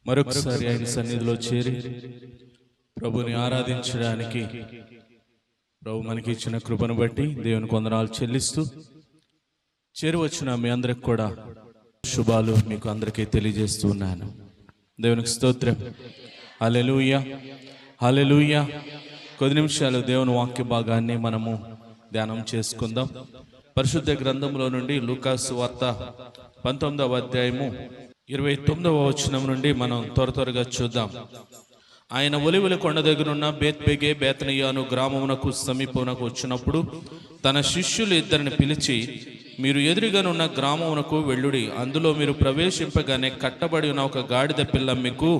మరొకసారి ఆయన సన్నిధిలో చేరి ప్రభుని ఆరాధించడానికి ప్రభు మనకి ఇచ్చిన కృపను బట్టి దేవునికి వందనాలు చెల్లిస్తూ చేరువచ్చిన మీ అందరికి కూడా శుభాలు మీకు అందరికీ తెలియజేస్తూ ఉన్నాను. దేవునికి స్తోత్రం. హల్లెలూయా, హల్లెలూయా. కొద్ది నిమిషాలు దేవుని వాక్య భాగాన్ని మనము ధ్యానం చేసుకుందాం. పరిశుద్ధ గ్రంథంలో నుండి లూకాసు వార్త 19వ అధ్యాయము 29వ వచనం నుండి మనం త్వరగా చూద్దాం. ఆయన ఒలివల కొండ దగ్గరున్న బేత్బెగే బేతనియా అను గ్రామమునకు సమీపమునకు వచ్చినప్పుడు తన శిష్యులు ఇద్దరిని పిలిచి, మీరు ఎదురుగానున్న గ్రామమునకు వెళ్ళుడి, అందులో మీరు ప్రవేశింపగానే కట్టబడి ఉన్న ఒక గాడిద పిల్ల మీకు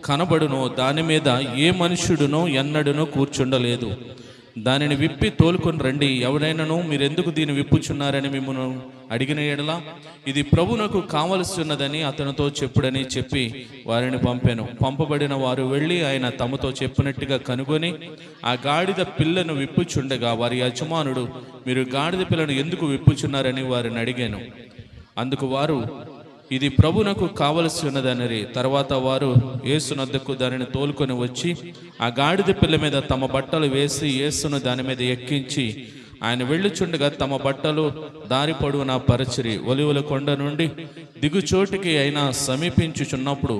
కనబడును, దాని మీద ఏ మనుష్యుడునో ఎన్నడునో కూర్చుండలేదు. దానిని విప్పి తోలుకొని రండి. ఎవరైనాను మీరెందుకు దీన్ని విప్పుచున్నారని మిమ్మల్ని అడిగిన ఎడల ఇది ప్రభునకు కావలసి ఉన్నదని అతనితో చెప్పుడని చెప్పి వారిని పంపాను. పంపబడిన వారు వెళ్ళి ఆయన తమతో చెప్పినట్టుగా కనుగొని ఆ గాడిద పిల్లను విప్పుచుండగా వారి యజమానుడు, మీరు గాడిద పిల్లను ఎందుకు విప్పుచున్నారని వారిని అడిగాను. అందుకు వారు, ఇది ప్రభునకు కావలసి ఉన్నదనరి. తర్వాత వారు యేసునద్దకు దానిని తోలుకొని వచ్చి ఆ గాడిద పిల్ల మీద తమ బట్టలు వేసి యేసును దాని మీద ఎక్కించి ఆయన వెళ్ళుచుండగా తమ బట్టలు దారి పొడవునా పరిచిరి. ఒలివల కొండ నుండి దిగుచోటికి ఆయన సమీపించుచున్నప్పుడు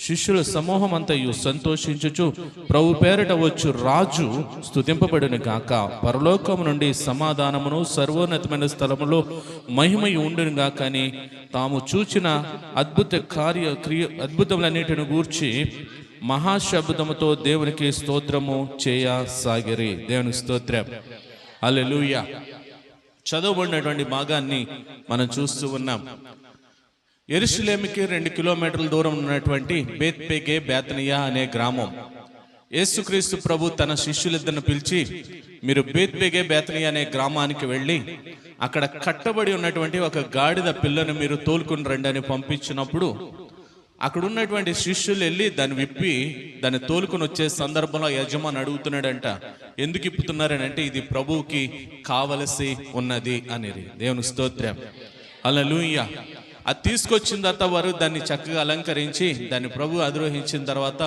శిష్యుల సమూహం అంతయు సంతోషించుచు, ప్రభు పేరట వచ్చు రాజు స్తుతింపబడును గాక, పరలోకము నుండి సమాధానమును సర్వోన్నతమైన స్థలములో మహిమయు ఉండును గాక అని తాము చూచిన అద్భుతములన్నిటిని గూర్చి మహాశబ్దముతో దేవునికి స్తోత్రము చేయసాగిరి. దేవునికి స్తోత్రం. హల్లెలూయా. చదవబడినటువంటి భాగాన్ని మనం చూస్తూ ఉన్నాం. యెరూషలేముకి 2 కిలోమీటర్ల దూరం ఉన్నటువంటి బేత్బెగే బేతనియా అనే గ్రామం. యేసుక్రీస్తు ప్రభు తన శిష్యులిద్దరిని పిలిచి, మీరు బేత్బెగే బేతనియా అనే గ్రామానికి వెళ్ళి అక్కడ కట్టబడి ఉన్నటువంటి ఒక గాడిద పిల్లను మీరు తోలుకుని రండి అని పంపించినప్పుడు అక్కడ ఉన్నటువంటి శిష్యులు వెళ్ళి దాన్ని విప్పి దాన్ని తోలుకొని వచ్చే సందర్భంలో యజమాని అడుగుతున్నాడంట, ఎందుకు ఇప్పుతున్నారని అంటే ఇది ప్రభువుకి కావలసి ఉన్నది అనేది. దేవుని స్తోత్రం. హల్లెలూయా. అది తీసుకొచ్చిన తర్వాత వారు దాన్ని చక్కగా అలంకరించి దాన్ని ప్రభు అధిరోహించిన తర్వాత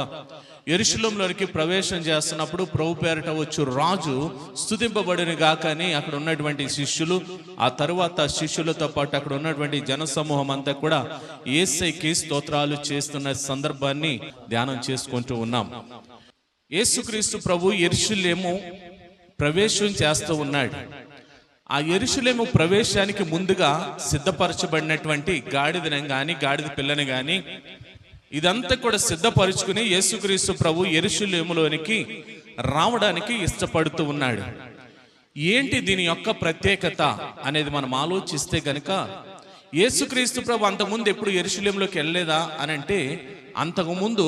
యెరూషలేములోనికి ప్రవేశం చేస్తున్నప్పుడు ప్రభు పేరట వచ్చు రాజు స్తుతింపబడును గాక అని అక్కడ ఉన్నటువంటి శిష్యులు, ఆ తరువాత శిష్యులతో పాటు అక్కడ ఉన్నటువంటి జనసమూహం అంతా కూడా యేసయ్యకి స్తోత్రాలు చేస్తున్న సందర్భాన్ని ధ్యానం చేసుకుంటూ ఉన్నాం. యేసుక్రీస్తు ప్రభు యెరూషలేము ప్రవేశం చేస్తూ ఉన్నాడు. ఆ యెరూషలేము ప్రవేశానికి ముందుగా సిద్ధపరచబడినటువంటి గాడిదను గాని గాడిద పిల్లని గాని ఇదంతా కూడా సిద్ధపరుచుకుని యేసుక్రీస్తు ప్రభు యెరూషలేములోనికి రావడానికి ఇష్టపడుతూ ఉన్నాడు. ఏంటి దీని యొక్క ప్రత్యేకత అనేది మనం ఆలోచిస్తే గనక, యేసుక్రీస్తు ప్రభు అంతకుముందు ఎప్పుడు యెరూషలేములోకి వెళ్ళలేదా అని అంటే, అంతకుముందు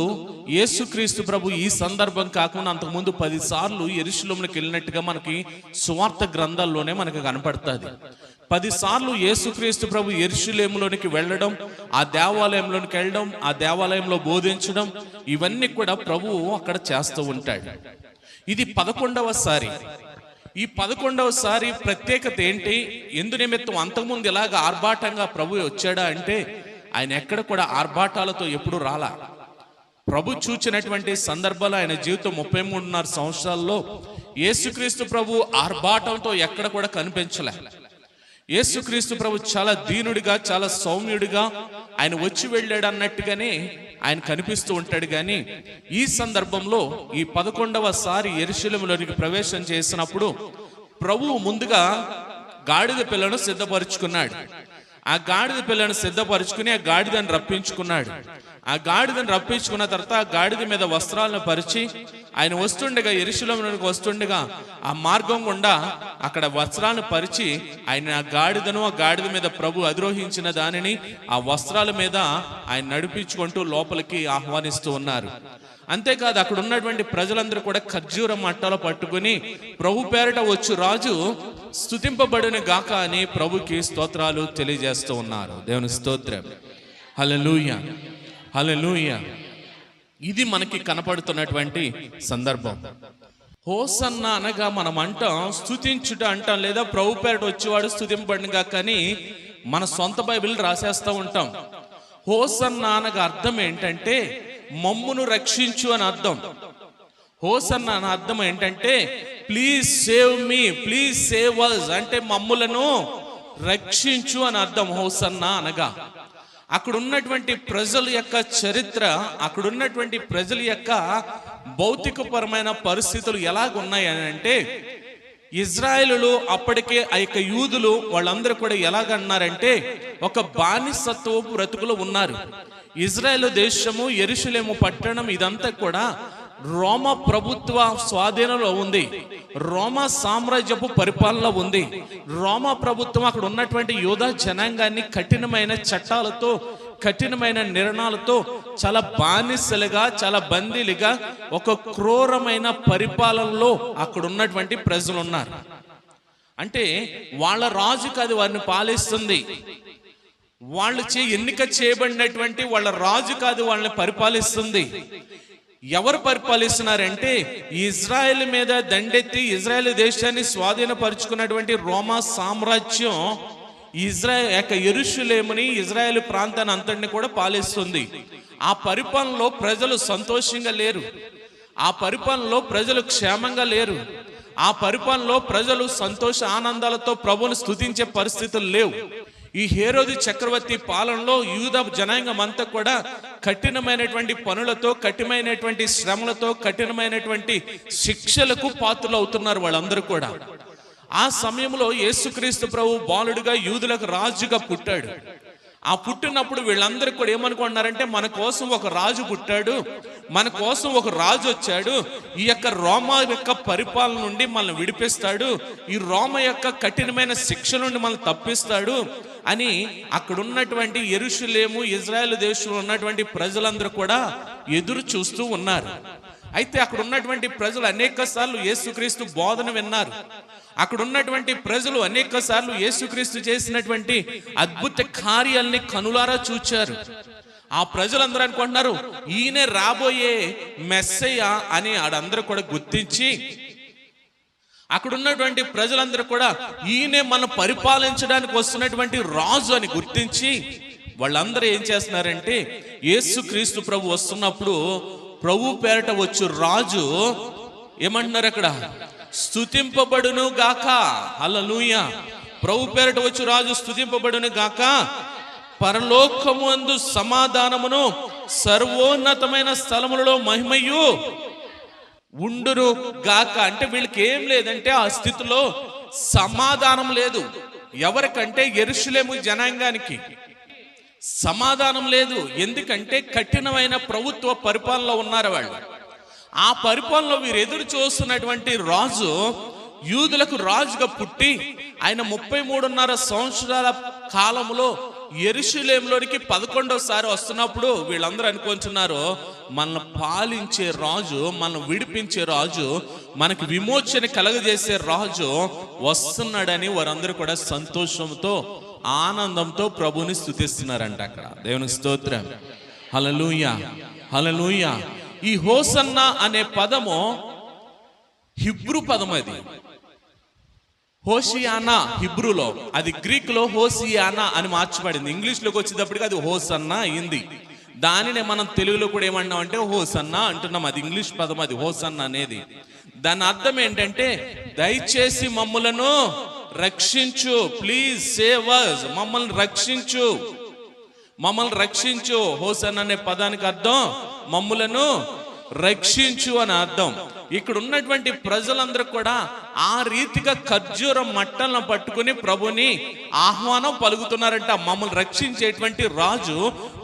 యేసుక్రీస్తు ప్రభు ఈ సందర్భం కాకుండా అంతకుముందు 10 సార్లు యెరూషలేములోకి వెళ్ళినట్టుగా మనకి సువార్త గ్రంథాల్లోనే మనకు కనపడుతుంది. 10 సార్లు యేసుక్రీస్తు ప్రభు యెరూషలేములోనికి వెళ్ళడం, ఆ దేవాలయంలోనికి వెళ్ళడం, ఆ దేవాలయంలో బోధించడం, ఇవన్నీ కూడా ప్రభువు అక్కడ చేస్తూ ఉంటాడు. ఇది 11వ సారి. ఈ 11వ సారి ప్రత్యేకత ఏంటి? ఎందు నిమిత్తం అంతకుముందు ఇలాగ ఆర్భాటంగా ప్రభు వచ్చాడా అంటే, ఆయన ఎక్కడ కూడా ఆర్భాటాలతో ఎప్పుడు రాలా. ప్రభు చూచినటువంటి సందర్భాలు ఆయన జీవితం 33.5 సంవత్సరాల్లో యేసుక్రీస్తు ప్రభు ఆర్భాటంతో ఎక్కడ కూడా కనిపించలే. యేసుక్రీస్తు ప్రభు చాలా దీనుడిగా, చాలా సౌమ్యుడిగా ఆయన వచ్చి వెళ్ళాడు అన్నట్టుగానే ఆయన కనిపిస్తూ ఉంటాడు. కానీ ఈ సందర్భంలో ఈ 11వ సారి యెరూషలేములోనికి ప్రవేశం చేసినప్పుడు ప్రభువు ముందుగా గాడిద పిల్లను సిద్ధపరుచుకున్నాడు. ఆ గాడిద పిల్లను సిద్ధపరుచుకుని ఆ గాడిదని రప్పించుకున్నాడు. ఆ గాడిదని రప్పించుకున్న తర్వాత ఆ గాడిద మీద వస్త్రాలను పరిచి ఆయన వస్తుండగా, యెరూషలేములోనికి వస్తుండగా ఆ మార్గం గుండా అక్కడ వస్త్రాలను పరిచి ఆయన ఆ గాడిదను, ఆ గాడిద మీద ప్రభు అధిరోహించిన దానిని ఆ వస్త్రాల మీద ఆయన నడిపించుకుంటూ లోపలికి ఆహ్వానిస్తూ ఉన్నారు. అంతేకాదు అక్కడ ఉన్నటువంటి ప్రజలందరూ కూడా ఖర్జూర మట్టలో పట్టుకుని ప్రభు పేరట వచ్చు రాజు స్తుతింపబడును గాక అని ప్రభుకి స్తోత్రాలు తెలియజేస్తూ ఉన్నారు. దేవుని స్తోత్రం. హల్లెలూయా, హల్లెలూయా. ఇది మనకి కనపడుతున్నటువంటి సందర్భం. హోసన్న అనగా మనం అంటాం స్తుతించుట అంటాం, లేదా ప్రభు పేరట వచ్చేవాడు స్తుతింపబడును గాక అని మన సొంత బైబిల్ రాసేస్తూ ఉంటాం. హోసన్నా అనగా అర్థం ఏంటంటే మమ్మును రక్షించు అని అర్థం. హోసన్నా అని అర్థం ఏంటంటే please save me, please save us అంటే మమ్ములను రక్షించు అని అర్థం హోసన్నా అనగా. అక్కడ ఉన్నటువంటి ప్రజల యొక్క చరిత్ర, అక్కడ ఉన్నటువంటి ప్రజల యొక్క భౌతికపరమైన పరిస్థితులు ఎలాగున్నాయి అని అంటే, ఇజ్రాయేలులు అప్పటికే ఆ యొక్క యూదులు వాళ్ళందరూ కూడా ఎలాగన్నారంటే ఒక బానిసత్వపు బ్రతుకులు ఉన్నారు. ఇజ్రాయేలు దేశము, యెరూషలేము పట్టణం ఇదంతా కూడా రోమా ప్రభుత్వ స్వాధీనంలో ఉంది. రోమా సామ్రాజ్యపు పరిపాలన ఉంది. రోమా ప్రభుత్వం అక్కడ ఉన్నటువంటి యూదా జనాంగాన్ని కఠినమైన చట్టాలతో, కఠినమైన నిర్ణయాలతో చాలా బానిసలుగా, చాలా బందీలుగా, ఒక క్రూరమైన పరిపాలనలో అక్కడ ఉన్నటువంటి ప్రజలు ఉన్నారు. అంటే వాళ్ళ రాజు కాదు వారిని పాలిస్తుంది, వాళ్ళు ఎన్నిక చేయబడినటువంటి వాళ్ళ రాజు కాదు వాళ్ళని పరిపాలిస్తుంది. ఎవరు పరిపాలిస్తున్నారంటే ఇజ్రాయెల్ మీద దండెత్తి ఇజ్రాయెల్ దేశాన్ని స్వాధీనపరుచుకున్నటువంటి రోమా సామ్రాజ్యం ఇజ్రాయెల్ యొక్క యెరూషలేముని, ఇజ్రాయెల్ ప్రాంతాన్ని అంతటిని కూడా పాలిస్తుంది. ఆ పరిపాలనలో ప్రజలు సంతోషంగా లేరు, ఆ పరిపాలనలో ప్రజలు క్షేమంగా లేరు, ఆ పరిపాలనలో ప్రజలు సంతోష ఆనందాలతో ప్రభువును స్తుతించే పరిస్థితులు లేవు. ఈ హేరోదు చక్రవర్తి పాలనలో యూదా జనాంగం అంతా కూడా కఠినమైనటువంటి పనులతో, కఠినమైనటువంటి శ్రమలతో, కఠినమైనటువంటి శిక్షలకు పాత్రలు అవుతున్నారు వాళ్ళందరూ కూడా. ఆ సమయంలో యేసుక్రీస్తు ప్రభు బాలుడుగా యూదులకు రాజుగా పుట్టాడు. ఆ పుట్టినప్పుడు వీళ్ళందరూ కూడా ఏమనుకున్నారంటే మన కోసం ఒక రాజు పుట్టాడు, మన కోసం ఒక రాజు వచ్చాడు, ఈ యొక్క రోమా యొక్క పరిపాలన నుండి మనల్ని విడిపిస్తాడు, ఈ రోమ యొక్క కఠినమైన శిక్ష నుండి మనల్ని తప్పిస్తాడు అని అక్కడ ఉన్నటువంటి యెరూషలేము, ఇజ్రాయెల్ దేశంలో ఉన్నటువంటి ప్రజలందరూ కూడా ఎదురు చూస్తూ ఉన్నారు. అయితే అక్కడ ఉన్నటువంటి ప్రజలు అనేక సార్లు యేసుక్రీస్తు బోధన విన్నారు. అక్కడ ఉన్నటువంటి ప్రజలు అనేక సార్లు యేసుక్రీస్తు చేసినటువంటి అద్భుత కార్యాలని కనులారా చూచారు. ఆ ప్రజలందరూ అనుకుంటున్నారు ఈయనే రాబోయే మెస్సయ్య అని ఆడందరూ కూడా గుర్తించి, అక్కడ ఉన్నటువంటి ప్రజలందరూ కూడా ఈయనే మనం పరిపాలించడానికి వస్తున్నటువంటి రాజు అని గుర్తించి వాళ్ళందరూ ఏం చేస్తున్నారంటే యేసుక్రీస్తు ప్రభు వస్తున్నప్పుడు ప్రభు పేరట వచ్చు రాజు ఏమంటున్నారు అక్కడ, స్తుతింపబడును గాక. హల్లెలూయా. ప్రభు పేరట వచ్చు రాజు స్తుతింపబడును గాక, పరలోకమందు సమాధానమును, సర్వోన్నతమైన స్థలములలో మహిమయు ఉండును గాక. అంటే వీళ్ళకి ఏం లేదంటే ఆ స్థితిలో సమాధానం లేదు. ఎవరికంటే యెరూషలేము జనాంగానికి సమాధానం లేదు. ఎందుకంటే కఠినమైన ప్రభుత్వ పరిపాలనలో ఉన్నారు వాళ్ళు. ఆ పరిపాలనలో వీరు ఎదురు చూస్తున్నటువంటి రాజు యూదులకు రాజుగా పుట్టి ఆయన 33.5 సంవత్సరాల కాలంలో యెరూషలేములోనికి 11వ వస్తున్నప్పుడు వీళ్ళందరూ అనుకుంటున్నారు మనల్ని పాలించే రాజు, మనల్ని విడిపించే రాజు, మనకి విమోచన కలగజేసే రాజు వస్తున్నాడని వారందరూ కూడా సంతోషంతో, ఆనందంతో ప్రభుని స్తుతిస్తున్నారంట. అక్కడ దేవునికి స్తోత్రం. హల్లెలూయా, హల్లెలూయా. ఈ హోసన్నా అనే పదము హిబ్రూ పదం. అది హోషియానా హిబ్రూలో, అది గ్రీక్ లో హోసియానా అని మార్చబడింది. ఇంగ్లీష్ లోకి వచ్చేటప్పటికి అది హోసన్నా అయింది. దానినే మనం తెలుగులో కూడా ఏమన్నాం అంటే హోసన్నా అంటున్నాం. అది ఇంగ్లీష్ పదం, అది హోసన్నా అనేది. దాని అర్థం ఏంటంటే దయచేసి మమ్ములను రక్షించు, ప్లీజ్ సేవ్ us, మమ్మల్ని రక్షించు, మమ్మల్ని రక్షించు. హోసన్నా అనే పదానికి అర్థం మమ్ములను రక్షించు అని అర్థం. ఇక్కడ ఉన్నటువంటి ప్రజలందరూ కూడా ఆ రీతిగా ఖర్జూరం మట్టలను పట్టుకుని ప్రభుని ఆహ్వానం పలుకుతున్నారంట. మమ్మల్ని రక్షించేటువంటి రాజు,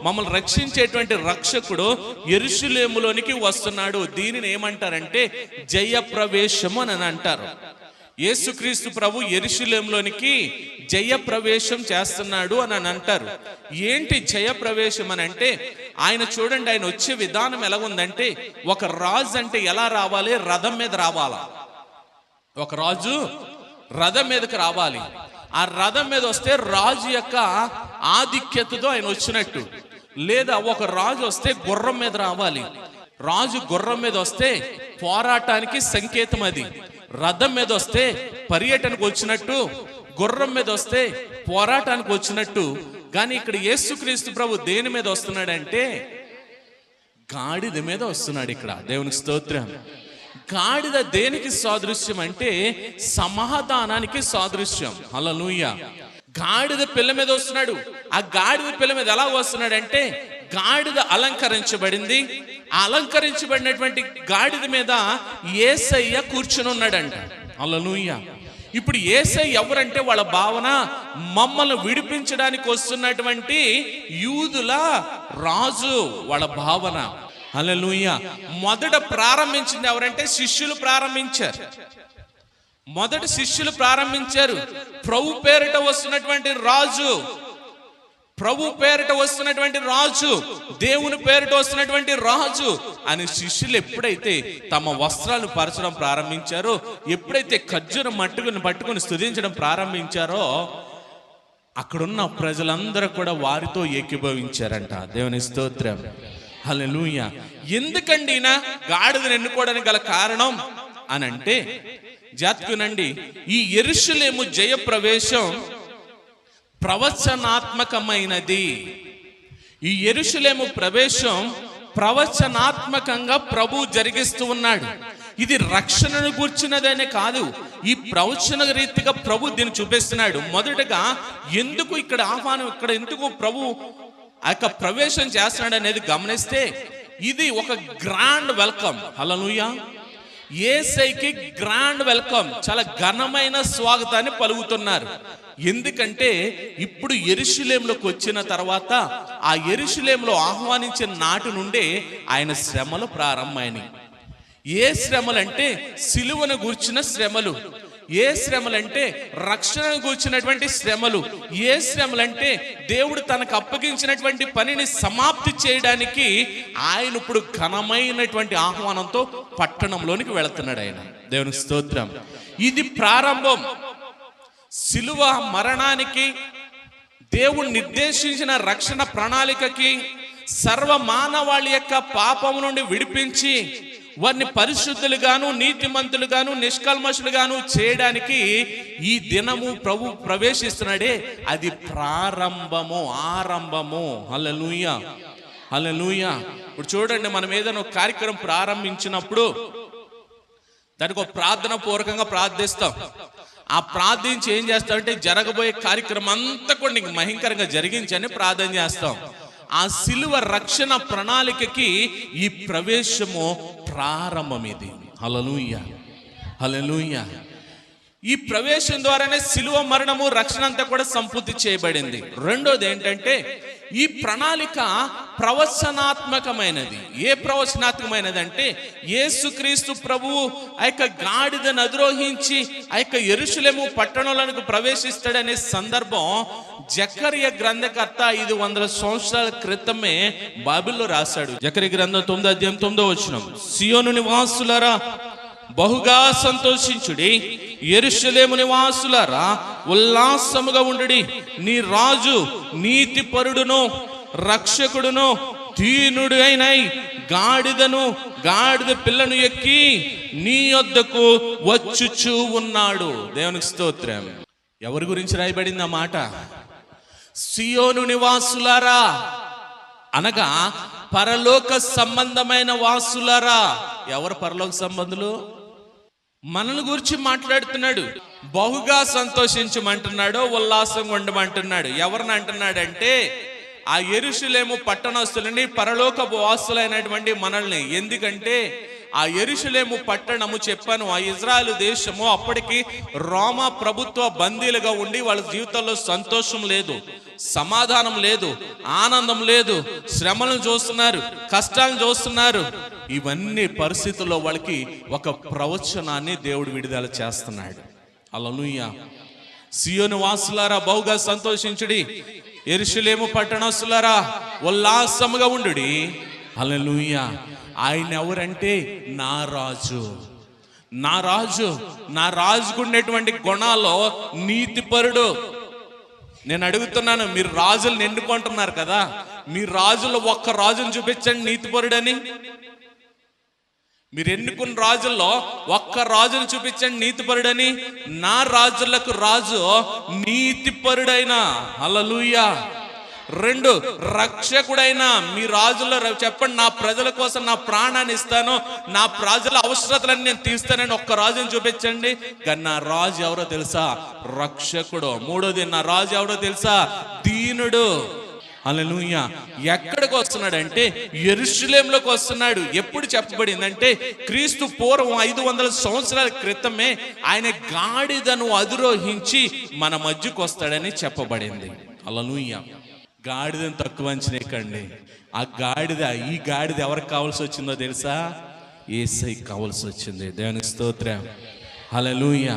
మమ్మల్ని రక్షించేటువంటి రక్షకుడు యెరూషలేములోనికి వస్తున్నాడు. దీనిని ఏమంటారంటే జయప్రవేశము అని అంటారు. యేసుక్రీస్తు ప్రభు యెరూషలేములోనికి జయప్రవేశం చేస్తున్నాడు అని అంటారు. ఏంటి జయప్రవేశం అని అంటే, ఆయన చూడండి, ఆయన వచ్చే విధానం ఎలాగుందంటే, ఒక రాజు అంటే ఎలా రావాలి? రథం మీద రావాలా. ఒక రాజు రథం మీదకి రావాలి. ఆ రథం మీద వస్తే రాజు యొక్క ఆధిక్యతతో ఆయన వచ్చినట్టు. లేదా ఒక రాజు వస్తే గుర్రం మీద రావాలి. రాజు గుర్రం మీద వస్తే పోరాటానికి సంకేతం అది. రథం మీద వస్తే పర్యటనకు వచ్చినట్టు, గుర్రం మీద వస్తే పోరాటానికి వచ్చినట్టు, కానీ ఇక్కడ యేసుక్రీస్తు ప్రభు దేని మీద వస్తున్నాడంటే గాడిద మీద వస్తున్నాడు. ఇక్కడ దేవునికి స్తోత్రం. గాడిద దేనికి సాదృశ్యం అంటే సమాధానానికి సాదృశ్యం. హల్లెలూయా. గాడిద పిల్ల మీద వస్తున్నాడు. ఆ గాడిద పిల్ల మీద ఎలా వస్తున్నాడంటే గాడిద అలంకరించబడింది. ఆ అలంకరించబడినటువంటి గాడిద మీద యేసయ్య కూర్చుని ఉన్నాడంట. హల్లెలూయా. ఇప్పుడు యేసయ్య ఎవరంటే వాళ్ళ భావన మమ్మల్ని విడిపించడానికి వస్తున్నటువంటి యూదుల రాజు వాళ్ళ భావన. హల్లెలూయా. మొదట ప్రారంభించింది ఎవరంటే శిష్యులు ప్రారంభించారు. మొదట శిష్యులు ప్రారంభించారు. ప్రభు పేరిట వస్తున్నటువంటి రాజు, ప్రభు పేరిట వస్తున్నటువంటి రాజు, దేవుని పేరిట వస్తున్నటువంటి రాజు అని శిష్యులు ఎప్పుడైతే తమ వస్త్రాలను పరచడం ప్రారంభించారో, ఎప్పుడైతే ఖర్జూరం మట్టుకుని పట్టుకుని స్తుతించడం ప్రారంభించారో, అక్కడున్న ప్రజలందరూ కూడా వారితో ఏకీభవించారంట. దేవుని స్తోత్రం. హల్లెలూయా. ఎందుకండి ఈయన గాడిదను ఎన్నుకోవడానికి గల కారణం అని అంటే జాతుకునండి, ఈ యెరూషలేము జయ ప్రవేశం ప్రవచనాత్మకమైనది. ఈ యెరూషలేము ప్రవేశం ప్రవచనాత్మకంగా ప్రభు జరిగిస్తూ ఉన్నాడు. ఇది రక్షణను గూర్చినదనే కాదు, ఈ ప్రవచన రీతిగా ప్రభు దీన్ని చూపిస్తున్నాడు. మొదటగా ఎందుకు ఇక్కడ ఆహ్వానం, ఇక్కడ ఎందుకు ప్రభు ఆ యొక్క ప్రవేశం చేస్తున్నాడు అనేది గమనిస్తే ఇది ఒక గ్రాండ్ వెల్కమ్. హల్లెలూయా. యేసయ్యకి గ్రాండ్ వెల్కమ్, చాలా ఘనమైన స్వాగతాన్ని పలుకుతున్నారు. ఎందుకంటే ఇప్పుడు యెరూషలేములోకి వచ్చిన తర్వాత ఆ యెరూషలేములో ఆహ్వానించిన నాటి నుండే ఆయన శ్రమలు ప్రారంభమైనాయి. ఏ శ్రమలంటే సిలువను గూర్చిన శ్రమలు, ఏ శ్రమలంటే రక్షణను గూర్చినటువంటి శ్రమలు, ఏ శ్రమలంటే దేవుడు తనకు అప్పగించినటువంటి పనిని సమాప్తి చేయడానికి ఆయన ఇప్పుడు ఘనమైనటువంటి ఆహ్వానంతో పట్టణంలోనికి వెళుతున్నాడు ఆయన. దేవుని స్తోత్రం. ఇది ప్రారంభం. సిలువ మరణానికి, దేవుడు నిర్దేశించిన రక్షణ ప్రణాళికకి, సర్వ మానవాళి యొక్క పాపము నుండి విడిపించి వారిని పరిశుద్ధులుగాను నీతిమంతులుగాను నిష్కల్మషులుగాను చేయడానికి ఈ దినము ప్రభు ప్రవేశిస్తున్నాడే, అది ప్రారంభము, ఆరంభము. హల్లెలూయా. హల్లెలూయా. ఇప్పుడు చూడండి, మనం ఏదైనా ఒక కార్యక్రమం ప్రారంభించినప్పుడు దానికి ఒక ప్రార్థన పూర్వకంగా ప్రార్థిస్తాం. ఆ ప్రార్థించి ఏం చేస్తామంటే జరగబోయే కార్యక్రమం అంతా కూడా నీకు మహింకరంగా జరిగించని ప్రార్థన చేస్తాం. ఆ సిలువ రక్షణ ప్రణాళికకి ఈ ప్రవేశము ప్రారంభం. ఇది హల్లెలూయా. హల్లెలూయా. ఈ ప్రవేశం ద్వారానే సిలువ మరణము రక్షణ అంతా కూడా సంపూర్తి చేయబడింది. రెండోది ఏంటంటే ఈ ప్రణాళిక ప్రవచనాత్మకమైనది. ఏ ప్రవచనాత్మకమైనది అంటే యేసుక్రీస్తు ప్రభువు ఆ యొక్క గాడిదను అధిరోహించి ఆ యొక్క యెరూషలేము పట్టణంలోనికి ప్రవేశిస్తాడనే సందర్భం జకర్యా గ్రంథకర్త 500 సంవత్సరాల క్రితమే బైబిల్లో రాశాడు. జకర్యా గ్రంథం 9:9 సియోను నివాసులారా బహుగా సంతోషించుడి, యెరూషలేము నివాసులారా ఉల్లాసముగా ఉండుడి. నీ రాజు నీతిపరుడును రక్షకుడును దీనుడు అయిన గాడిదను గాడిద పిల్లను ఎక్కి నీ యొద్దకు వచ్చుచూ ఉన్నాడు. దేవునికి స్తోత్రం. ఎవరి గురించి రాయబడింది ఆ మాట? సియోను నివాసులారా అనగా పరలోక సంబంధమైన వాసులారా. ఎవరు పరలోక సంబంధులు? మనల్ని గురించి మాట్లాడుతున్నాడు. బహుగా సంతోషించమంటున్నాడు, ఉల్లాసంగా ఉండమంటున్నాడు. ఎవరిని అంటున్నాడంటే ఆ యెరూషలేము పట్టణస్తులని, పరలోక వాసులైనటువంటి మనల్ని. ఎందుకంటే ఆ యెరూషలేము పట్టణము చెప్పాను, ఆ ఇజ్రాయెలు దేశము అప్పటికి రోమా ప్రభుత్వ బందీలుగా ఉండి వాళ్ళ జీవితంలో సంతోషం లేదు, సమాధానం లేదు, ఆనందం లేదు, శ్రమలను చూస్తున్నారు, కష్టాలను చూస్తున్నారు. ఇవన్నీ పరిస్థితుల్లో వాళ్ళకి ఒక ప్రవచనాన్ని దేవుడు విడుదల చేస్తున్నాడు. హల్లెలూయా. సియోను వాసులారా బహుగా సంతోషించుడి, యెరూషలేము పట్టణస్తులారా ఉల్లాసముగా ఉండుడి. హల్లెలూయా. ఆయన ఎవరంటే నా రాజు. నా రాజు, నా రాజుకు ఉండేటువంటి గుణాల్లో నీతిపరుడు. నేను అడుగుతున్నాను, మీరు రాజులను ఎన్నుకుంటున్నారు కదా, మీ రాజుల్లో ఒక్క రాజును చూపించండి నీతిపరుడని. మీరు ఎన్నుకున్న రాజుల్లో ఒక్క రాజును చూపించండి నీతిపరుడని. నా రాజులకు రాజు నీతిపరుడైన. హల్లెలూయా. రెండు, రక్షకుడైన మీ రాజుల్లో చెప్పండి, నా ప్రజల కోసం నా ప్రాణాన్ని ఇస్తాను, నా ప్రజల అవసరతలను నేను తీస్తానని ఒక్క రాజుని చూపించండి. కానీ నా రాజు ఎవరో తెలుసా? రక్షకుడు. మూడోది, నా రాజు ఎవరో తెలుసా? దీనుడు. హల్లెలూయా. ఎక్కడికి వస్తున్నాడంటే యెరూషలేములోకి వస్తున్నాడు. ఎప్పుడు చెప్పబడిందంటే క్రీస్తు పూర్వం 500 సంవత్సరాల క్రితమే ఆయన గాడిదను అధిరోహించి మన మధ్యకు వస్తాడని చెప్పబడింది. హల్లెలూయా. గాడిదను తక్కువ అంచనేకండి. ఈ గాడిద ఎవరికి కావాల్సి వచ్చిందో తెలుసా? యేసయ్యకి కావాల్సి వచ్చింది. దేవునికి స్తోత్రం. హల్లెలూయా,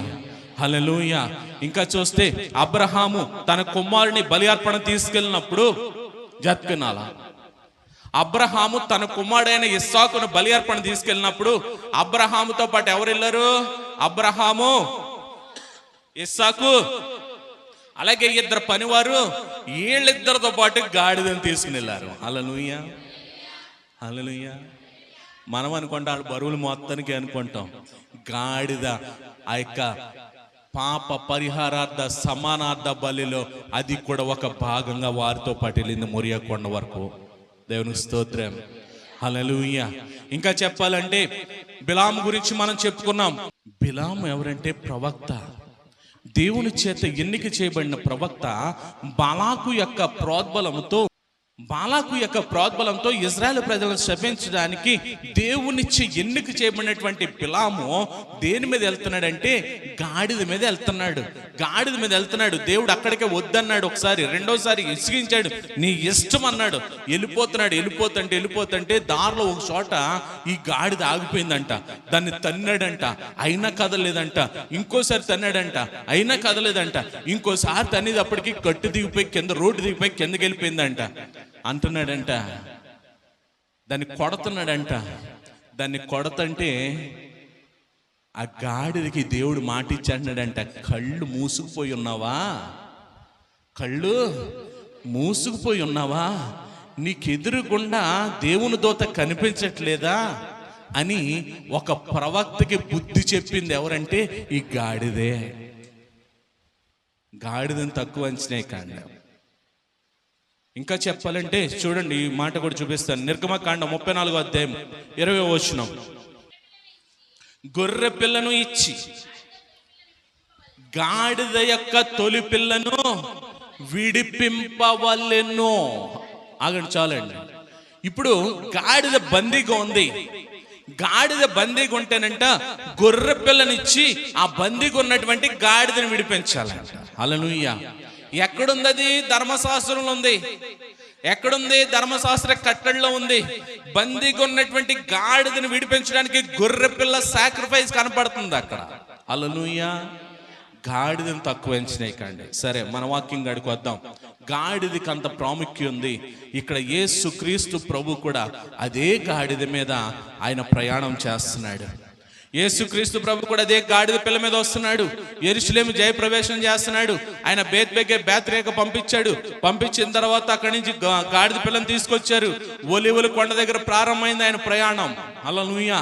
హల్లెలూయా. ఇంకా చూస్తే అబ్రహాము తన కుమారుని బలి అర్పణ తీసుకెళ్ళినప్పుడు అబ్రహాము తన కుమారుడైన ఇస్సాకును బలి అర్పణ తీసుకెళ్ళినప్పుడు అబ్రహాముతో పాటు ఎవరు వెళ్ళారు? అబ్రహాము, ఇస్సాకు, అలాగే ఇద్దరు పనివారు, వీళ్ళిద్దరితో పాటు గాడిదని తీసుకుని వెళ్ళారు. హల్లెలూయా, హల్లెలూయా. మనం అనుకుంటాం వాళ్ళు బరువులు మొత్తానికి అనుకుంటాం. గాడిద ఆ యొక్క పాప పరిహారార్థ సమానార్థ బలిలో అది కూడా ఒక భాగంగా వారితో పాటు వెళ్ళింది మోరియా కొండ వరకు. దేవునికి స్తోత్రం. హల్లెలూయా. ఇంకా చెప్పాలంటే బిలాము గురించి మనం చెప్పుకున్నాం. బిలాము ఎవరంటే ప్రవక్త, దేవుని చేత ఎన్నిక చేయబడిన ప్రవక్త. బాలాకు యొక్క ప్రోద్బలంతో ఇజ్రాయెల్ ప్రజలను శపించడానికి దేవునిచ్చి ఎన్నిక చేయబడినటువంటి బిలాము దేని మీద వెళ్తున్నాడంటే గాడిద మీద వెళ్తున్నాడు. దేవుడు అక్కడికే వద్దన్నాడు ఒకసారి, రెండోసారి ఇసిగించాడు, నీ ఇష్టం అన్నాడు. వెళ్ళిపోతుంటే దారిలో ఒక చోట ఈ గాడిద ఆగిపోయిందంట. దాన్ని తన్నాడంట, అయినా కదలేదంట. ఇంకోసారి తన్నాడంట, అయినా కదలేదంట. ఇంకోసారి తన్నేటప్పటికి రోడ్డు దిగిపోయి కిందకి వెళ్ళిపోయిందంట. అంటున్నాడంట, దాన్ని కొడుతుంటే ఆ గాడిదకి దేవుడు మాట ఇచ్చాడట, కళ్ళు మూసుకుపోయి ఉన్నావా, నీకెదురుగుండా దేవుని దూత కనిపించట్లేదా అని ఒక ప్రవక్తకి బుద్ధి చెప్పింది ఎవరంటే ఈ గాడిదని తక్కువ అంచనే కాండ. ఇంకా చెప్పాలంటే చూడండి, ఈ మాట కూడా చూపిస్తాను. నిర్గమకాండం 34వ అధ్యాయం 20వ వచనం. గొర్రె పిల్లను ఇచ్చి గాడిద యొక్క తొలి పిల్లను విడిపింపవలెను. ఆగండి, చాలండి. ఇప్పుడు గాడిద బందీగా ఉంది. గాడిద బందీగా ఉంటేనంట గొర్రె పిల్లనిచ్చి ఆ బందీగా ఉన్నటువంటి గాడిదని విడిపించాలంట. హల్లెలూయా. ఎక్కడుంది అది? ధర్మశాస్త్రంలో ఉంది. ఎక్కడుంది? ధర్మశాస్త్ర కట్టడిలో ఉంది. బందీగా ఉన్నటువంటి గాడిదని విడిపించడానికి గొర్రె పిల్ల సాక్రిఫైస్ కనపడుతుంది అక్కడ. హల్లెలూయా. గాడిదని తక్కువ ఎంచినాయి కండి. సరే, మన వాక్యం గడికి వద్దాం. గాడిదకి అంత ప్రాముఖ్యం ఉంది. ఇక్కడ యేసు క్రీస్తు ప్రభు కూడా అదే గాడిద మీద ఆయన ప్రయాణం చేస్తున్నాడు. యేసుక్రీస్తు ప్రభు కూడా అదే గాడిద పిల్ల మీద వస్తున్నాడు. యెరూషలేము జయప్రవేశం చేస్తున్నాడు. ఆయన బేత్రేక పంపించిన తర్వాత అక్కడి నుంచి గాడిద పిల్లని తీసుకొచ్చారు. ఒలీవల కొండ దగ్గర ప్రారంభమైంది ఆయన ప్రయాణం. హల్లెలూయా,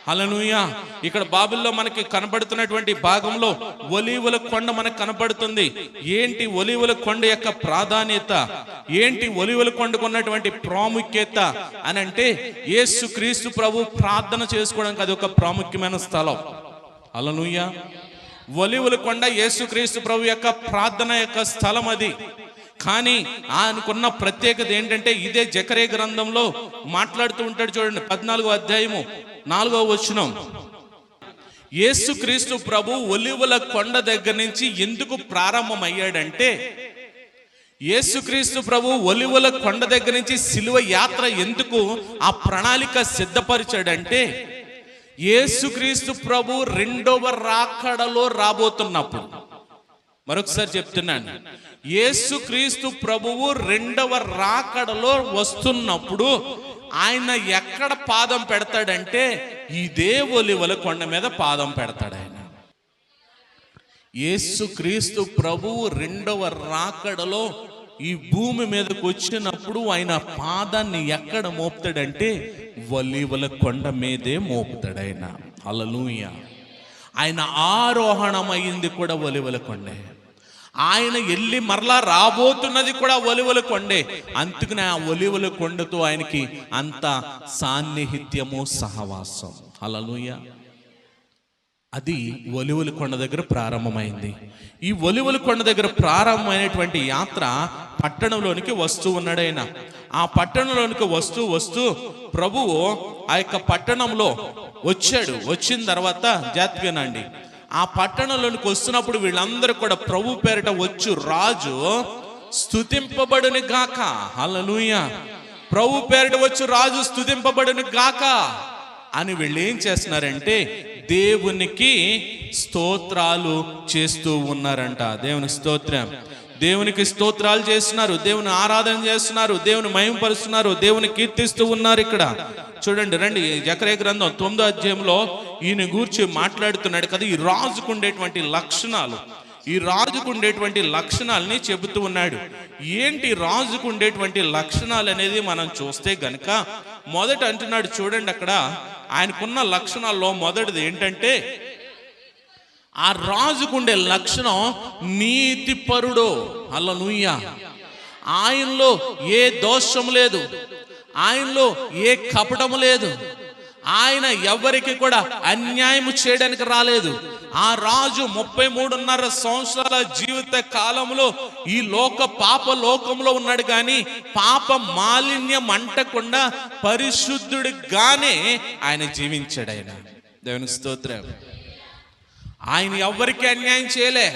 హల్లెలూయా. ఇక్కడ బైబిల్లో మనకి కనబడుతున్నటువంటి భాగంలో ఒలీవల కొండ మనకు కనబడుతుంది. ఏంటి ఒలీవల కొండ యొక్క ప్రాధాన్యత, ఏంటి ఒలీవల కొండకు ఉన్నటువంటి ప్రాముఖ్యత అని అంటే యేసు క్రీస్తు ప్రభు ప్రార్థన చేసుకోవడానికి అది ఒక ప్రాముఖ్యమైన స్థలం. హల్లెలూయా. ఒలీవల కొండ యేసు క్రీస్తు ప్రభు యొక్క ప్రార్థన యొక్క స్థలం అది. కానీ ఆయనకున్న ప్రత్యేకత ఏంటంటే ఇదే జకర్యా గ్రంథంలో మాట్లాడుతూ ఉంటాడు. చూడండి, 14వ అధ్యాయము 4వ వచనం. యేసుక్రీస్తు ప్రభు ఒలీవల కొండ దగ్గర నుంచి ఎందుకు ప్రారంభమయ్యాడంటే, యేసుక్రీస్తు ప్రభు ఒలీవల కొండ దగ్గర నుంచి సిలువ యాత్ర ఎందుకు ఆ ప్రణాళిక సిద్ధపరిచాడంటే, యేసుక్రీస్తు ప్రభు రెండవ రాకడలో రాబోతున్నప్పుడు, మరొకసారి చెప్తున్నాను, యేసుక్రీస్తు ప్రభువు రెండవ రాకడలో వస్తున్నప్పుడు ఆయన ఎక్కడ పాదం పెడతాడంటే ఇదే ఒలీవల కొండ మీద పాదం పెడతాడు. ఆయన యేసుక్రీస్తు ప్రభువు రెండవ రాకడలో ఈ భూమి మీదకి వచ్చినప్పుడు ఆయన పాదాన్ని ఎక్కడ మోపుతాడంటే ఒలీవల కొండ మీదే మోపుతాడు ఆయన. హల్లెలూయా. ఆయన ఆరోహణమైంది కూడా ఒలీవల కొండే. ఆయన వెళ్ళి మరలా రాబోతున్నది కూడా ఒలివల కొండే. అందుకనే ఆ ఒలివల కొండతో ఆయనకి అంత సాన్నిహిత్యము, సహవాసం. హల్లెలూయా. అది ఒలివల కొండ దగ్గర ప్రారంభమైంది. ఈ ఒలివల కొండ దగ్గర ప్రారంభమైనటువంటి యాత్ర పట్టణంలోనికి వస్తూ ఉన్నాడు ఆయన. ఆ పట్టణంలోనికి వస్తూ ప్రభువు ఆ యొక్క పట్టణంలో వచ్చాడు. వచ్చిన తర్వాత జాగ్రత్తగానండి, ఆ పట్టణంలోనికి వస్తున్నప్పుడు వీళ్ళందరూ కూడా ప్రభు పేరిట వచ్చు రాజు స్తుతింపబడును గాక. హల్లెలూయా. ప్రభు పేరిట వచ్చు రాజు స్తుతింపబడును గాక అని వీళ్ళు ఏం చేస్తున్నారంటే దేవునికి స్తోత్రాలు చేస్తూ ఉన్నారంట. దేవుని స్తోత్రం. దేవునికి స్తోత్రాలు చేస్తున్నారు, దేవుని ఆరాధన చేస్తున్నారు, దేవుని మహిమపరుస్తున్నారు, దేవుని కీర్తిస్తూ ఉన్నారు. ఇక్కడ చూడండి, రండి, జకర్యా గ్రంథం 9వ అధ్యాయంలో ఈయన గూర్చి మాట్లాడుతున్నాడు కదా. ఈ రాజుకు ఉండేటువంటి లక్షణాలు, ఈ రాజుకు ఉండేటువంటి లక్షణాలని చెబుతూ ఉన్నాడు. ఏంటి రాజుకు ఉండేటువంటి లక్షణాలు అనేది మనం చూస్తే గనక మొదట అంటున్నాడు, చూడండి అక్కడ ఆయనకున్న లక్షణాల్లో మొదటిది ఏంటంటే ఆ రాజుకుండే లక్షణం నీతిపరుడు. హల్లెలూయా. ఆయనలో ఏ దోషం లేదు, ఆయనలో ఏ కపటము లేదు, ఆయన ఎవరికి కూడా అన్యాయం చేయడానికి రాలేదు. ఆ రాజు 33.5 సంవత్సరాల జీవిత కాలంలో ఈ పాప లోకంలో ఉన్నాడు, కానీ పాప మాలిన్యం అంటకుండా పరిశుద్ధుడిగానే ఆయన జీవించాడు. ఆయన దేవుని స్తోత్రం. ఆయన ఎవరికి అన్యాయం చేయలే,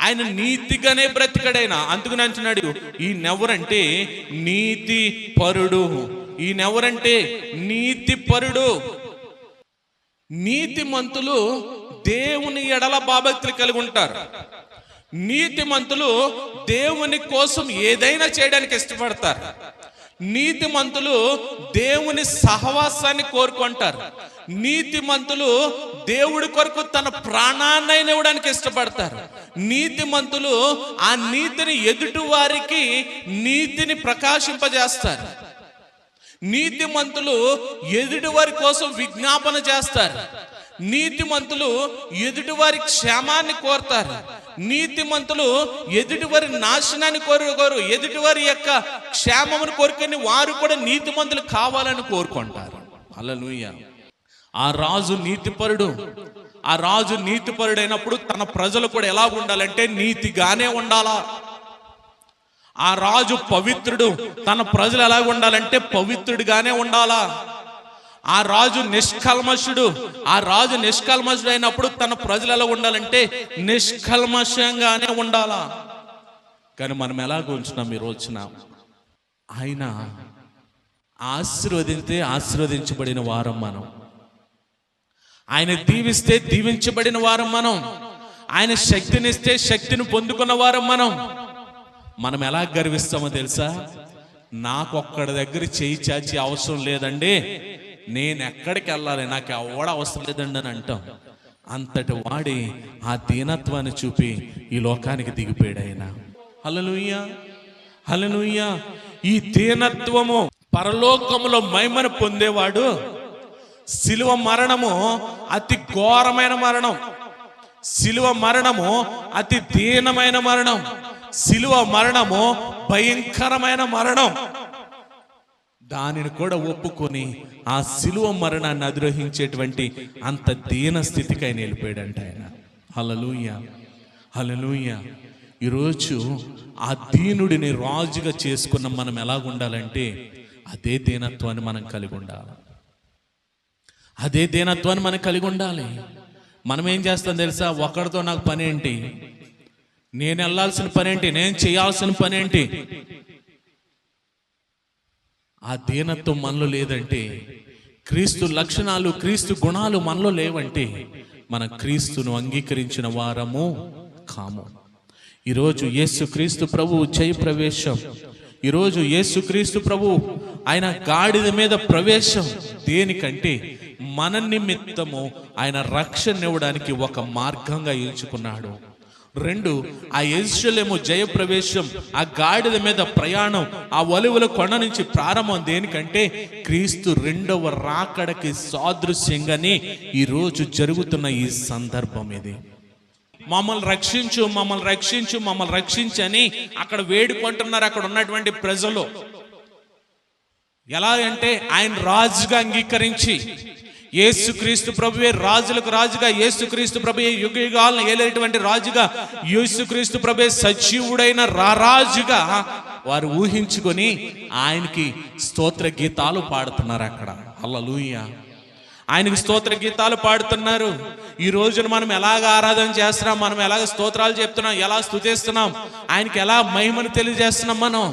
ఆయన నీతిగానే బ్రతికడైనా. అందుకని అంటున్నాడు, ఈయనెవరంటే నీతి పరుడు. ఈయనెవరంటే నీతి పరుడు. నీతిమంతులు దేవుని ఎడల భయభక్తులు కలిగి ఉంటారు. నీతిమంతులు దేవుని కోసం ఏదైనా చేయడానికి ఇష్టపడతారు. నీతిమంతులు దేవుని సహవాసాన్ని కోరుకుంటారు. నీతిమంతులు దేవుడి కొరకు తన ప్రాణాన్ని ఇవ్వడానికి ఇష్టపడతారు. నీతిమంతులు ఆ నీతిని ఎదుటి వారికి నీతిని ప్రకాశింపజేస్తారు. నీతిమంతులు ఎదుటి వారి కోసం విజ్ఞాపన చేస్తారు. నీతిమంతులు ఎదుటి వారి క్షేమాన్ని కోరుతారు. నీతిమంతులు ఎదుటి వారి నాశనాన్ని కోరుకోరు, ఎదుటి వారి యొక్క క్షేమమును కోరుకొని వారు కూడా నీతిమంతులు కావాలని కోరుకుంటారు. హల్లెలూయా. ఆ రాజు నీతిపరుడు. ఆ రాజు నీతిపరుడైనప్పుడు తన ప్రజలు కూడా ఎలా ఉండాలంటే నీతిగానే ఉండాలా. ఆ రాజు పవిత్రుడు. తన ప్రజలు ఎలా ఉండాలంటే పవిత్రుడిగానే ఉండాలా. ఆ రాజు నిష్కల్మషుడు. ఆ రాజు నిష్కల్మషుడు అయినప్పుడు తన ప్రజలు ఎలా ఉండాలంటే నిష్కల్మషంగానే ఉండాలా. కానీ మనం ఎలా ఉంచున్నాం ఈ రోజున? ఆయన ఆశీర్వదిస్తే ఆశీర్వదించబడిన వారం మనం, ఆయన దీవిస్తే దీవించబడిన వారం మనం, ఆయన శక్తినిస్తే శక్తిని పొందుకున్న వారం మనం. మనం ఎలా గర్విస్తామో తెలుసా? నాకొక్కడి దగ్గర చేయి చాచి అవసరం లేదండి, నేను ఎక్కడికి వెళ్ళాలి, నాకు ఎవడ అవసరం లేదండి అని అంటాం. అంతటి వాడి ఆ దీనత్వాన్ని చూపి ఈ లోకానికి దిగిపోయాడు ఆయన. హల్లెలూయా, హల్లెలూయా. ఈ దీనత్వము పరలోకములో మహిమను పొందేవాడు. శిలువ మరణము అతి ఘోరమైన మరణం. శిలువ మరణము అతి దీనమైన మరణం. శిలువ మరణము భయంకరమైన మరణం. దానిని కూడా ఒప్పుకొని ఆ శిలువ మరణాన్ని అధిరోహించేటువంటి అంత దీన స్థితికి ఆయన వెళ్ళిపోయాడంట ఆయన. హల్లెలూయా, హల్లెలూయా. ఈరోజు ఆ దీనుడిని రాజుగా చేసుకున్న మనం ఎలా ఉండాలంటే అదే దీనత్వాన్ని మనం కలిగి ఉండాలి. అదే దీనత్వాన్ని మనం కలిగి ఉండాలి. మనం ఏం చేస్తాం తెలుసా? ఒకరితో నాకు పని ఏంటి, నేను వెళ్ళాల్సిన పని ఏంటి, నేను చేయాల్సిన పని ఏంటి? ఆ దీనత్వం మనలో లేదంటే, క్రీస్తు లక్షణాలు క్రీస్తు గుణాలు మనలో లేవంటే మనం క్రీస్తును అంగీకరించిన వారము కాము. ఈరోజు యేసుక్రీస్తు ప్రభువు జయ ప్రవేశం. ఈరోజు యేసుక్రీస్తు ప్రభు ఆయన గాడిద మీద ప్రవేశం దేనికంటే మన నిమిత్తము ఆయన రక్షణ ఇవ్వడానికి ఒక మార్గంగా ఎంచుకున్నాడు. 2, ఆ యెరూషలేము జయ ప్రవేశం, ఆ గాడిద మీద ప్రయాణం, ఆ ఒలివల కొండ నుంచి ప్రారంభం దేనికంటే క్రీస్తు 2వ రాకడకి సాదృశ్యంగానే ఈరోజు జరుగుతున్న ఈ సందర్భం ఇది. మమ్మల్ని రక్షించు, మమ్మల్ని రక్షించు, మమ్మల్ని రక్షించని అక్కడ వేడుకుంటున్నారు అక్కడ ఉన్నటువంటి ప్రజలు. ఎలా అంటే ఆయన రాజుగా అంగీకరించి, యేసుక్రీస్తు ప్రభువే రాజులకు రాజుగా, యేసుక్రీస్తు ప్రభువే యుగ యుగాలను ఏలేటువంటి రాజుగా, యేసుక్రీస్తు ప్రభువే సజీవుడైన రారాజుగా వారు ఊహించుకొని ఆయనకి స్తోత్ర గీతాలు పాడుతున్నారు అక్కడ. హల్లెలూయా. ఆయనకి స్తోత్ర గీతాలు పాడుతున్నారు. ఈ రోజున మనం ఎలాగ ఆరాధన చేస్తున్నాం, మనం ఎలాగ స్తోత్రాలు చెప్తున్నాం, ఎలా స్తుతిస్తున్నాం, ఆయనకి ఎలా మహిమను తెలియజేస్తున్నాం.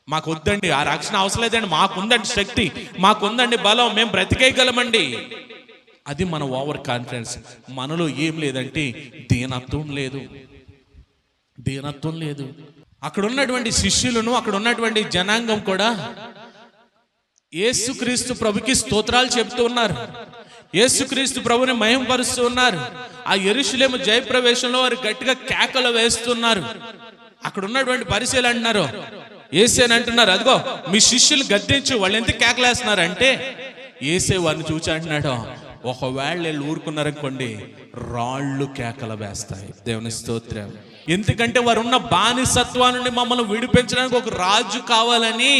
మాకు వద్దండి ఆ రక్షణ అవసరం లేదండి, మాకుందండి శక్తి, మాకుందండి బలం, మేము బ్రతికేయగలమండి. అది మన ఓవర్ కాన్ఫిడెన్స్. మనలో ఏం లేదంటే దీనత్వం లేదు, దీనత్వం లేదు. అక్కడ ఉన్నటువంటి శిష్యులను, అక్కడ ఉన్నటువంటి జనాంగం కూడా యేసుక్రీస్తు ప్రభుకి స్తోత్రాలు చెప్తూ ఉన్నారు, యేసుక్రీస్తు ప్రభుని మహిమపరుస్తూ ఉన్నారు. ఆ యెరూషలేము జయప్రవేశంలో వారు గట్టిగా కేకలు వేస్తున్నారు. అక్కడ ఉన్నటువంటి పరిశీలన అంటున్నారు, యేసేని అంటున్నారు, అదిగో మీ శిష్యులు గద్దించు. వాళ్ళు ఎందుకు కేకలేస్తున్నారు అంటే, యేసే వారిని చూచి అంటున్నాడు, ఒకవేళ వీళ్ళు ఊరుకున్నారనుకోండి రాళ్ళు కేకలు వేస్తాయి. దేవుని స్తోత్రం. ఎందుకంటే వారు ఉన్న బానిసత్వం నుండి మమ్మల్ని విడిపించడానికి ఒక రాజు కావాలని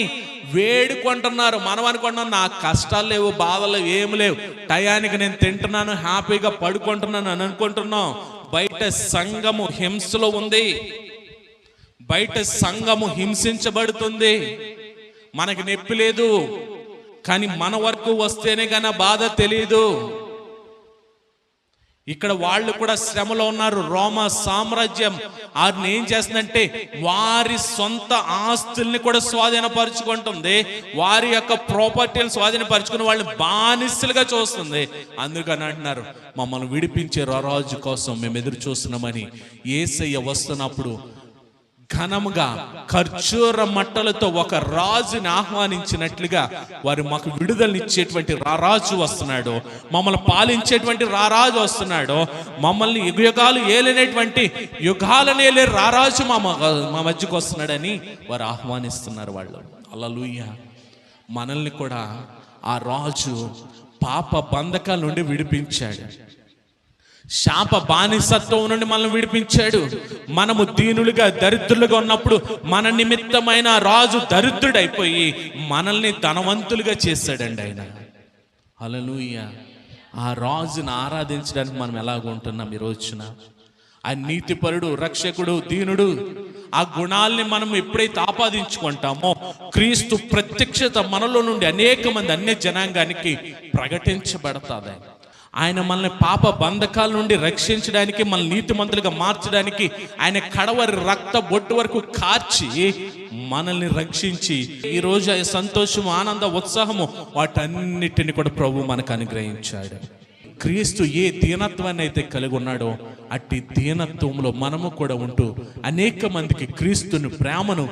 వేడుకుంటున్నారు. మనం అనుకుంటున్నాం నాకు కష్టాలు లేవు, బాధలు ఏమి లేవు, టయానికి నేను తింటున్నాను, హ్యాపీగా పడుకుంటున్నాను అని అనుకుంటున్నాం. బయట సంఘము హింసలో ఉంది, బయట సంఘము హింసించబడుతుంది. మనకి నొప్పి లేదు, కానీ మన వరకు వస్తేనే కానీ బాధ తెలియదు. ఇక్కడ వాళ్ళు కూడా శ్రమలో ఉన్నారు. రోమా సామ్రాజ్యం వారిని ఏం చేస్తుందంటే వారి సొంత ఆస్తుల్ని కూడా స్వాధీనపరుచుకుంటుంది, వారి యొక్క ప్రాపర్టీని స్వాధీనపరుచుకుని వాళ్ళని బానిసలుగా చూస్తుంది. అందుకని అంటున్నారు, మమ్మల్ని విడిపించే రాజు కోసం మేము ఎదురు చూస్తున్నామని. యేసయ్య వస్తున్నప్పుడు ఘనముగా ఖర్జూర మట్టలతో ఒక రాజుని ఆహ్వానించినట్లుగా వారు మాకు విడుదలనిచ్చేటువంటి రారాజు వస్తున్నాడు, మమ్మల్ని పాలించేటువంటి రారాజు వస్తున్నాడు, మమ్మల్ని యుగాలు ఏలేనటువంటి యుగాలను ఏలే రారాజు మా మధ్యకు వస్తున్నాడని వారు ఆహ్వానిస్తున్నారు వాళ్ళు. హల్లెలూయా. మనల్ని కూడా ఆ రాజు పాప బంధకాల నుండి విడిపించాడు, శాప బానిసత్వం నుండి మనల్ని విడిపించాడు. మనము దీనులుగా దరిద్రులుగా ఉన్నప్పుడు మన నిమిత్తమైన రాజు దరిద్రుడైపోయి మనల్ని ధనవంతులుగా చేశాడండి ఆయన. హల్లెలూయా. ఆ రాజును ఆరాధించడానికి మనం ఎలాగ ఉంటున్నాం ఈ రోజున? ఆయన నీతిపరుడు, రక్షకుడు, దీనుడు. ఆ గుణాలని మనం ఎప్పుడైతే ఆపాదించుకుంటామో క్రీస్తు ప్రత్యక్షత మనలో నుండి అనేక మంది అన్య జనాంగానికి ప్రకటించబడతాది. ఆయన మనల్ని పాప బంధకాల నుండి రక్షించడానికి, మన నీతిమంతులుగా మార్చడానికి ఆయన కడవరి రక్త బొట్టు వరకు కార్చి మనల్ని రక్షించి ఈరోజు ఆ సంతోషము, ఆనంద, ఉత్సాహము వాటన్నిటిని కూడా ప్రభు మనకు అనుగ్రహించాడు. క్రీస్తు ఏ దీనత్వాన్ని అయితే కలిగి ఉన్నాడో అట్టి దీనత్వంలో మనము కూడా ఉంటూ అనేక మందికి క్రీస్తుని ప్రేమను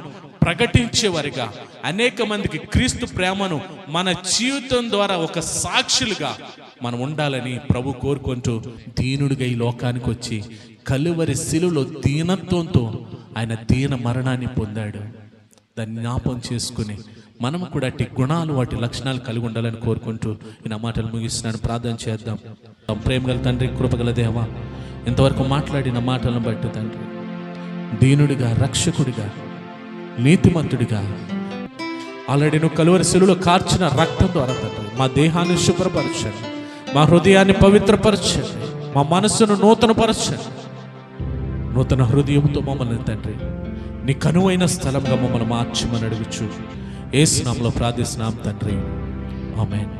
ప్రకటించేవారిగా, అనేక మందికి క్రీస్తు ప్రేమను మన జీవితం ద్వారా ఒక సాక్షులుగా మనం ఉండాలని ప్రభు కోరుకుంటూ దీనుడిగా ఈ లోకానికి వచ్చి కలువరి శిలువలో దీనత్వంతో ఆయన దీన మరణాన్ని పొందాడు. దాన్ని జ్ఞాపకం చేసుకుని మనము కూడా అట్టి గుణాలు, వాటి లక్షణాలు కలిగి ఉండాలని కోరుకుంటూ నా మాటలు ముగిస్తున్నాను. ప్రార్థన చేద్దాం. ప్రేమగల తండ్రి, కృపగల దేవా, ఇంతవరకు మాట్లాడిన మాటలను బట్టి తండ్రి, దీనుడిగా, రక్షకుడిగా, నీతిమంతుడిగా ఆల్రెడీ నువ్వు కలువరి శిలువలో కార్చిన రక్తం ద్వారా తండ్రి మా దేహాన్ని శుభ్రపరచండి, మా హృదయాన్ని పవిత్రపరచండి, మా మనస్సును నూతనపరచండి. నూతన హృదయంతో మమ్మల్ని తండ్రి నీ కనువైన స్థలంగా మమ్మల్ని మార్చమని అడుగుచు యేసు నామములో ప్రార్థిస్తున్నాం తండ్రి. ఆమేన్.